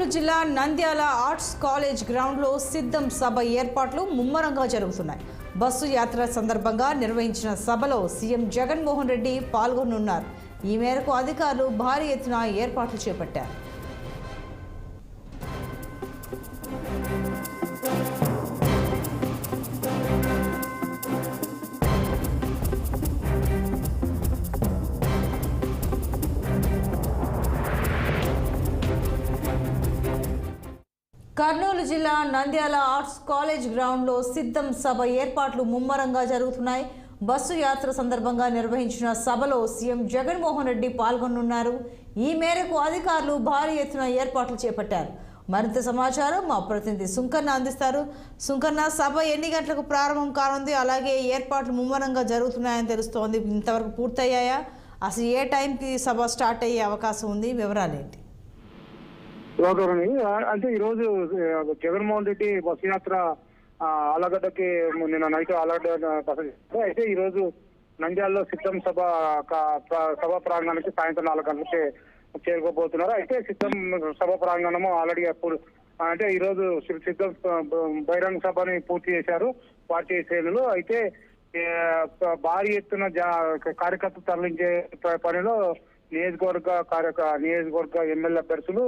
కర్నూలు జిల్లా Nandyal arts college గ్రౌండ్లో సిద్ధం సభ ఏర్పాట్లు ముమ్మరంగా జరుగుతున్నాయి. బస్సు యాత్ర సందర్భంగా నిర్వహించిన సభలో సీఎం జగన్మోహన్ రెడ్డి పాల్గొనున్నారు. ఈ మేరకు అధికారులు భారీ ఎత్తున ఏర్పాట్లు చేపట్టారు. కర్నూలు జిల్లా నంద్యాల ఆర్ట్స్ కాలేజ్ గ్రౌండ్లో సిద్ధం సభ ఏర్పాట్లు ముమ్మరంగా జరుగుతున్నాయి. బస్సు యాత్ర సందర్భంగా నిర్వహించిన సభలో సీఎం జగన్మోహన్ రెడ్డి పాల్గొనున్నారు. ఈ మేరకు అధికారులు భారీ ఎత్తున ఏర్పాట్లు చేపట్టారు. మరింత సమాచారం మా ప్రతినిధి సుంకన్న అందిస్తారు. సుంకన్న, సభ ఎన్ని గంటలకు ప్రారంభం కానుంది? అలాగే ఏర్పాట్లు ముమ్మరంగా జరుగుతున్నాయని తెలుస్తోంది. ఇంతవరకు పూర్తయ్యాయా? అసలు ఏ టైంకి సభ స్టార్ట్ అయ్యే అవకాశం ఉంది? వివరాలు ఏంటి? అంటే ఈ రోజు జగన్మోహన్ రెడ్డి బస్సు యాత్ర ఆలగడ్డకి నిన్న నైట్ ఆలగడ్డ బస చేశారు. అయితే ఈ రోజు నంద్యాలలో సిద్ధం సభ ప్రాంగణానికి సాయంత్రం 4 గంటలకి చేరుకోబోతున్నారు. అయితే సిద్ధం సభ ప్రాంగణము ఆల్రెడీ అప్పుడు అంటే ఈ రోజు సిద్ధం బహిరంగ సభని పూర్తి చేశారు పార్టీ శ్రేణులు. అయితే భారీ ఎత్తున కార్యకర్తలు తరలించే పనిలో నియోజకవర్గ ఎమ్మెల్యే అభ్యర్థులు,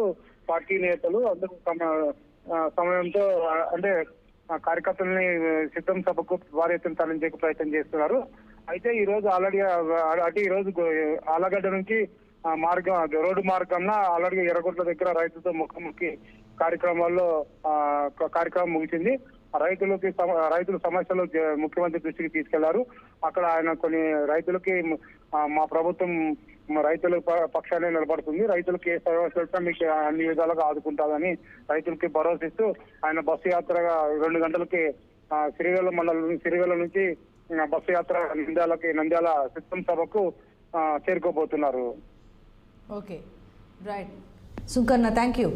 పార్టీ నేతలు అందరూ సమయంతో అంటే కార్యకర్తల్ని సిద్ధం సభకు భారీ ఎత్తున తరలించే ప్రయత్నం చేస్తున్నారు. అయితే ఈ రోజు ఆల్రెడీ ఈ రోజు ఆలగడ్డ నుంచి రోడ్డు మార్గంలో ఆల్రెడీ ఎర్రగొట్ల దగ్గర రైతులతో ముఖాముఖి కార్యక్రమం ముగిసింది. రైతుల సమస్యలు ముఖ్యమంత్రి దృష్టికి తీసుకెళ్లారు. అక్కడ ఆయన కొన్ని రైతులకి మా ప్రభుత్వం రైతుల పక్షాన్ని నిలబడుతుంది, రైతులకి ఏ సమస్యలు వచ్చినా మీకు అన్ని విధాలుగా ఆదుకుంటాదని రైతులకి భరోసా ఇస్తూ ఆయన బస్సు యాత్రగా 2 గంటలకి సిరివెల్ల నుంచి బస్సు యాత్ర నంద్యాల సిద్ధం సభకు చేరుకోబోతున్నారు. Okay, right Sunkanna, thank you.